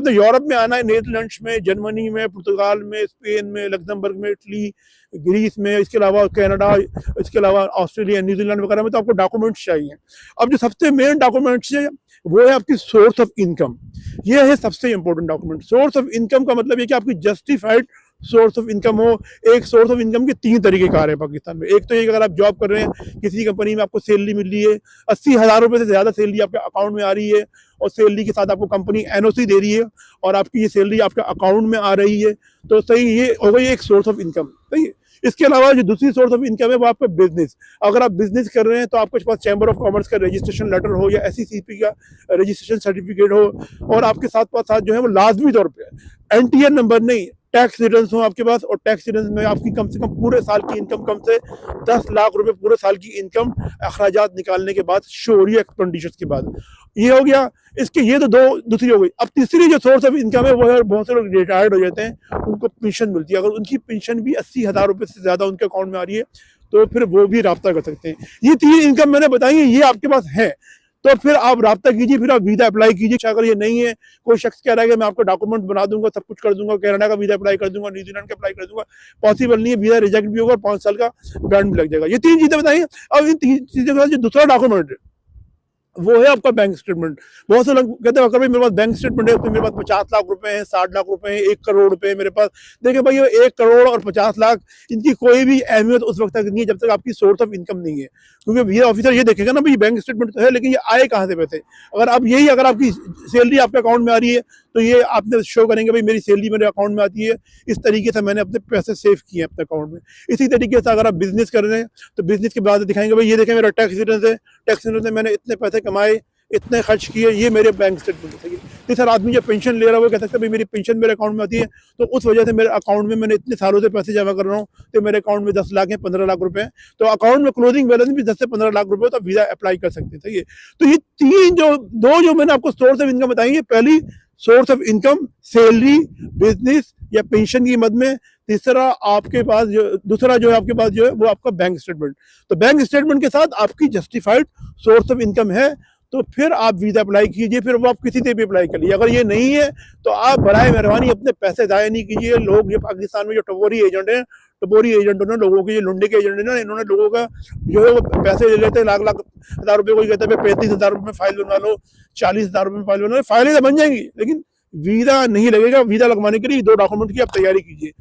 आपने यूरोप में आना है, नीदरलैंड्स में, जर्मनी में, पुर्तगाल में, स्पेन में, लग्जमबर्ग में, इटली, ग्रीस में, इसके अलावा कनाडा, इसके अलावा ऑस्ट्रेलिया, न्यूजीलैंड वगैरह में, तो आपको डॉक्यूमेंट्स चाहिए। अब जो सबसे मेन डॉक्यूमेंट्स है वो है आपकी सोर्स ऑफ इनकम। ये है सबसे important document. Source of income का मतलब है कि आपकी जस्टिफाइड सोर्स ऑफ इनकम हो। एक सोर्स ऑफ इनकम के 3 तरीके कार है पाकिस्तान में। एक तो ये अगर आप जॉब कर रहे हैं, किसी कंपनी में आपको सैलरी मिल रही है, 80,000 रुपये से ज़्यादा सैलरी आपके अकाउंट में आ रही है, और सैलरी के साथ आपको कंपनी एनओसी दे रही है, और आपकी ये सैलरी आपके अकाउंट में आ रही है, तो सही, ये हो गई एक सोर्स ऑफ इनकम। सही है। इसके अलावा जो दूसरी सोर्स ऑफ इनकम है वो आपका बिजनेस। अगर आप बिजनेस कर रहे हैं तो आपके पास चैम्बर ऑफ कॉमर्स का रजिस्ट्रेशन लेटर हो, या SECP का रजिस्ट्रेशन सर्टिफिकेट हो, और आपके साथ जो है वो लाजमी तौर पे NTN नंबर नहीं, टैक्स रिटर्न्स हो आपके पास, और टैक्स रिटर्न्स में आपकी कम से कम पूरे साल की इनकम, कम से 10 लाख रुपए पूरे साल की इनकम अखराजात निकालने के बाद शो हो रही है, एक्सपेंडिचर्स के बाद। ये हो गया। इसके ये तो दूसरी हो गई। अब तीसरी जो सोर्स ऑफ इनकम है वो है, बहुत से लोग रिटायर्ड हो जाते हैं, उनको पेंशन मिलती है। अगर उनकी पेंशन भी 80,000 रुपये से ज़्यादा उनके अकाउंट में आ रही है तो फिर वो भी राब्ता कर सकते हैं। ये 3 इनकम मैंने बताई है, ये आपके पास है तो फिर आप राब्ता कीजिए, फिर आप वीज़ा अप्लाई कीजिए। अगर ये नहीं है, कोई शख्स कह रहा है कि मैं आपको डॉक्यूमेंट बना दूंगा, सब कुछ कर दूंगा, कनाडा का वीज़ा अप्लाई कर दूंगा, न्यूजीलैंड का अप्लाई कर दूंगा, पॉसिबल नहीं है। वीज़ा रिजेक्ट भी होगा और 5 साल का बैन भी लग जाएगा। ये 3 चीज़ें बताइए। अब इन 3 चीज़ों के साथ जो दूसरा डॉक्यूमेंट है वो है आपका बैंक स्टेटमेंट। बहुत से लोग कहते हैं भाई मेरे पास बैंक स्टेटमेंट है, तो मेरे पास 50 लाख रुपए हैं, 60 लाख रुपए हैं, 1 करोड़ रुपए मेरे पास। देखिए भाई, ये 1 करोड़ और 50 लाख, इनकी कोई भी अहमियत उस वक्त तक नहीं है जब तक आपकी सोर्स ऑफ इनकम नहीं है। क्योंकि वीजा ऑफिसर ये देखेगा ना भाई, बैंक स्टेटमेंट तो है लेकिन ये आए कहाँ से पैसे। अगर आपकी सैलरी आपके अकाउंट में आ रही है तो ये आपने शो करेंगे भाई मेरी सैलरी मेरे अकाउंट में आती है, इस तरीके से मैंने अपने पैसे सेव किए अपने अकाउंट में। इसी तरीके से अगर आप बिजनेस कर रहे हैं तो बिजनेस के बाद दिखाएंगे भाई ये देखें मेरा टैक्स रिटर्न है, टैक्स रिटर्न से मैंने इतने पैसे कमाए, इतने खर्च किए, ये मेरे बैंक स्टेटमेंट है। तीसरा आदमी जब पेंशन ले रहा है वो कह सकता है भाई मेरी पेंशन मेरे अकाउंट में आती है, तो उस वजह से मेरे अकाउंट में मैंने इतने सालों से पैसे जमा कर रहा हूँ, तो मेरे अकाउंट में 10 लाख है, 15 लाख रुपए हैं, तो अकाउंट में क्लोजिंग बैलेंस भी 10 से 15 लाख रुपए, तो वीजा अप्लाई कर सकते थे। तो ये 3 जो मैंने आपको सोर्स ऑफ इनकम बताई है, पहली source of income salary, business या पेंशन की मद में। तीसरा आपके पास दूसरा जो है आपके पास जो है वो आपका बैंक स्टेटमेंट। तो बैंक स्टेटमेंट के साथ आपकी जस्टिफाइड सोर्स ऑफ इनकम है तो फिर आप वीज़ा अप्लाई कीजिए, फिर वो आप किसी से भी अप्लाई कर लीजिए। अगर ये नहीं है तो आप बराए मेहरबानी अपने पैसे ज़ाया नहीं कीजिए। लोग ये पाकिस्तान में जो टपोरी एजेंट हैं, टपोरी एजेंटों ने लोगों के, ये लुंडे के एजेंट हैं ना, इन्होंने लोगों का जो है वो पैसे ले लेते हैं, लाख हज़ार रुपये। कोई कहता है 35,000 रुपये में फाइल बनवा लो, 40,000 रुपये में फाइल बनवा लो। फाइलें तो बन जाएंगी लेकिन वीज़ा नहीं लगेगा। वीज़ा लगवाने के लिए 2 डॉक्यूमेंट की आप तैयारी कीजिए।